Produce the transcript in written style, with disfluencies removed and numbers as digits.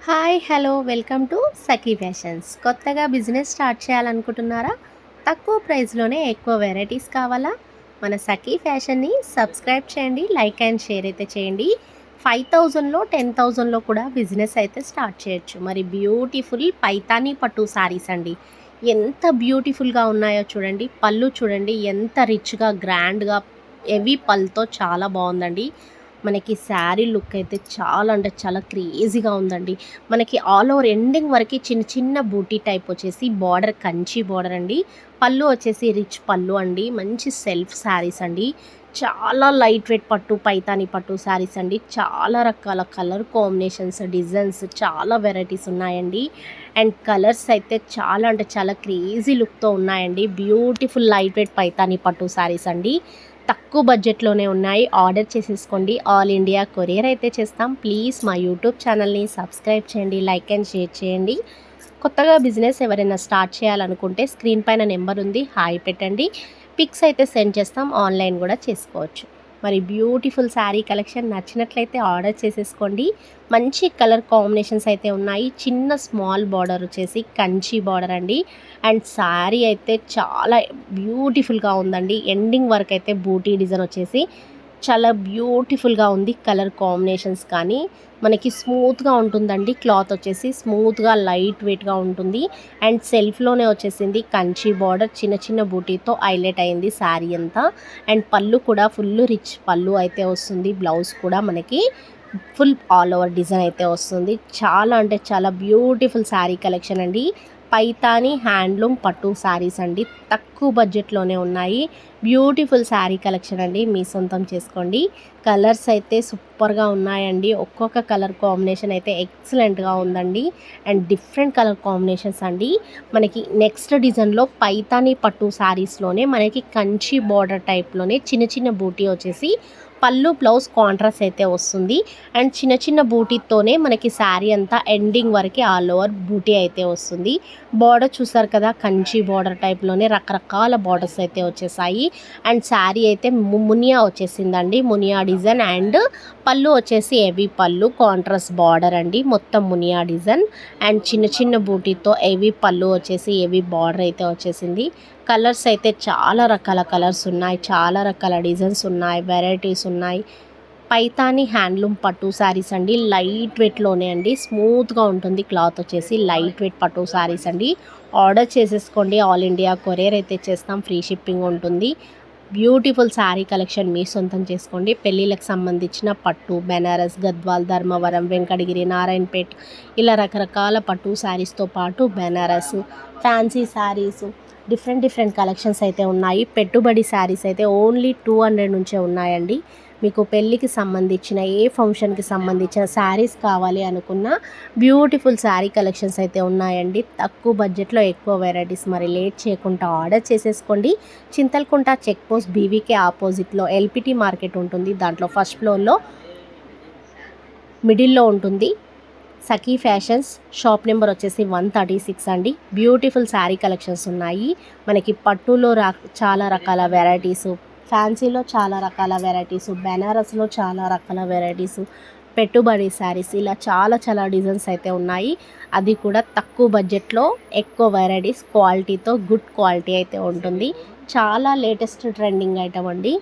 Hi hello welcome to Sakhi fashions. కొత్తగా business start చేయాలనుకుంటున్నారా? తక్కువ ప్రైస్లోనే ఎక్కువ వెరైటీస్ కావాలా? మన సఖీ ఫ్యాషన్ని సబ్స్క్రైబ్ చేయండి, లైక్ అండ్ షేర్ అయితే చేయండి. 5000లో 10,000లో కూడా బిజినెస్ అయితే స్టార్ట్ చేయొచ్చు. మరి బ్యూటిఫుల్ పైతానీ పట్టు శారీస్ అండి, ఎంత బ్యూటిఫుల్గా ఉన్నాయో చూడండి. పళ్ళు చూడండి ఎంత రిచ్గా గ్రాండ్గా హెవీ పళ్ళుతో చాలా బాగుందండి. మనకి శారీ లుక్ అయితే చాలా అంటే చాలా క్రేజీగా ఉందండి. మనకి ఆల్ ఓవర్ ఎండింగ్ వరకు చిన్న చిన్న బూటీ టైప్ వచ్చేసి బార్డర్ కంచి బార్డర్ అండి. పళ్ళు వచ్చేసి రిచ్ పళ్ళు అండి. మంచి సెల్ఫ్ శారీస్ అండి. చాలా లైట్ వెయిట్ పట్టు పైతాని పట్టు శారీస్ అండి. చాలా రకాల కలర్ కాంబినేషన్స్ డిజైన్స్ చాలా వెరైటీస్ ఉన్నాయండి. అండ్ కలర్స్ అయితే చాలా అంటే చాలా క్రేజీ లుక్తో ఉన్నాయండి. బ్యూటిఫుల్ లైట్ వెయిట్ పైతాని పట్టు శారీస్ అండి. తక్కువ బడ్జెట్లోనే ఉన్నాయి. ఆర్డర్ చేసేసుకోండి. ఆల్ ఇండియా కొరియర్ అయితే చేస్తాం. ప్లీజ్ మా యూట్యూబ్ ఛానల్ని సబ్స్క్రైబ్ చేయండి, లైక్ అండ్ షేర్ చేయండి. కొత్తగా బిజినెస్ ఎవరైనా స్టార్ట్ చేయాలనుకుంటే స్క్రీన్ పైన నెంబర్ ఉంది, హాయ్ పెట్టండి. పిక్స్ అయితే సెండ్ చేస్తాం, ఆన్లైన్ కూడా చేసుకోవచ్చు. మరి బ్యూటిఫుల్ శారీ కలెక్షన్ నచ్చినట్లయితే ఆర్డర్ చేసేసుకోండి. మంచి కలర్ కాంబినేషన్స్ అయితే ఉన్నాయి. చిన్న స్మాల్ బార్డర్ వచ్చేసి కంచి బార్డర్ అండి. అండ్ శారీ అయితే చాలా బ్యూటిఫుల్గా ఉందండి. ఎండింగ్ వరకు అయితే బూటీ డిజైన్ వచ్చేసి చాలా బ్యూటిఫుల్గా ఉంది. కలర్ కాంబినేషన్స్ కానీ మనకి స్మూత్గా ఉంటుందండి. క్లాత్ వచ్చేసి స్మూత్గా లైట్ వెయిట్గా ఉంటుంది. అండ్ సెల్ఫ్లోనే వచ్చేసింది కంచి బార్డర్ చిన్న చిన్న బూటీతో హైలైట్ అయింది శారీ అంతా. అండ్ పళ్ళు కూడా ఫుల్ రిచ్ పళ్ళు అయితే వస్తుంది. బ్లౌజ్ కూడా మనకి ఫుల్ ఆల్ ఓవర్ డిజైన్ అయితే వస్తుంది. చాలా అంటే చాలా బ్యూటిఫుల్ శారీ కలెక్షన్ అండి. పైతాని హ్యాండ్లూమ్ పట్టు శారీస్ అండి. తక్కువ బడ్జెట్లోనే ఉన్నాయి. బ్యూటిఫుల్ శారీ కలెక్షన్ అండి, మీ సొంతం చేసుకోండి. కలర్స్ అయితే సూపర్గా ఉన్నాయండి. ఒక్కొక్క కలర్ కాంబినేషన్ అయితే ఎక్సలెంట్గా ఉందండి. అండ్ డిఫరెంట్ కలర్ కాంబినేషన్స్ అండి. మనకి నెక్స్ట్ డిజైన్లో పైతాని పట్టు శారీస్లోనే మనకి కంచి బార్డర్ టైప్లోనే చిన్న చిన్న బూటీ వచ్చేసి పళ్ళు బ్లౌజ్ కాంట్రాస్ట్ అయితే వస్తుంది. అండ్ చిన్న చిన్న బూటీతోనే మనకి శారీ అంతా ఎండింగ్ వరకు ఆల్ ఓవర్ బూటీ అయితే వస్తుంది. బార్డర్ చూసారు కదా, కంచి బార్డర్ టైప్లోనే రకరకాల బార్డర్స్ అయితే వచ్చేసాయి. అండ్ శారీ అయితే మునియా వచ్చేసిందండి. మునియా డిజైన్ అండ్ పళ్ళు వచ్చేసి హెవీ పళ్ళు కాంట్రాస్ట్ బార్డర్ అండి. మొత్తం మునియా డిజైన్ అండ్ చిన్న చిన్న బూటీతో హెవీ పళ్ళు వచ్చేసి హెవీ బార్డర్ అయితే వచ్చేసింది. కలర్స్ అయితే చాలా రకాల కలర్స్ ఉన్నాయి, చాలా రకాల డిజైన్స్ ఉన్నాయి, వెరైటీస్ ఉన్నాయి. పైతాని హ్యాండ్లూమ్ పట్టు శారీస్ అండి. లైట్ వెయిట్లోనే అండి, స్మూత్గా ఉంటుంది. క్లాత్ వచ్చేసి లైట్ వెయిట్ పట్టు శారీస్ అండి. ఆర్డర్ చేసేసుకోండి. ఆల్ ఇండియా కొరియర్ అయితే చేస్తాం, ఫ్రీ షిప్పింగ్ ఉంటుంది. బ్యూటిఫుల్ శారీ కలెక్షన్ మీ సొంతం చేసుకోండి. పెళ్ళిళ్ళకి సంబంధించిన పట్టు బెనారస్ గద్వాల్ ధర్మవరం వెంకటగిరి నారాయణపేట్ ఇలా రకరకాల పట్టు శారీస్తో పాటు Banaras fancy saris different collections అయితే ఉన్నాయి. పెట్టుబడి శారీస్ అయితే ఓన్లీ 200 నుంచే ఉన్నాయండి. మీకు పెళ్ళికి సంబంధించిన ఏ ఫంక్షన్కి సంబంధించిన శారీస్ కావాలి అనుకున్న బ్యూటిఫుల్ శారీ కలెక్షన్స్ అయితే ఉన్నాయండి. తక్కువ బడ్జెట్లో ఎక్కువ వెరైటీస్. మరి లేట్ చేయకుండా ఆర్డర్ చేసేసుకోండి. చింతల్కుంట చెక్ పోస్ట్ బీవీకే ఆపోజిట్లో ఎల్పిటి మార్కెట్ ఉంటుంది. దాంట్లో ఫస్ట్ ఫ్లోర్లో మిడిల్లో ఉంటుంది సఖీ ఫ్యాషన్స్. షాప్ నెంబర్ వచ్చేసి 136 అండి. బ్యూటిఫుల్ శారీ కలెక్షన్స్ ఉన్నాయి. మనకి పట్టులో చాలా రకాల వెరైటీసు, ఫ్యాన్సీలో చాలా రకాల వెరైటీసు, బెనారస్లో చాలా రకాల వెరైటీసు, పెట్టుబడి శారీస్ ఇలా చాలా చాలా డిజైన్స్ అయితే ఉన్నాయి. అది కూడా తక్కువ బడ్జెట్లో ఎక్కువ వెరైటీస్ క్వాలిటీతో గుడ్ క్వాలిటీ అయితే ఉంటుంది. చాలా లేటెస్ట్ ట్రెండింగ్ ఐటమ్ అండి.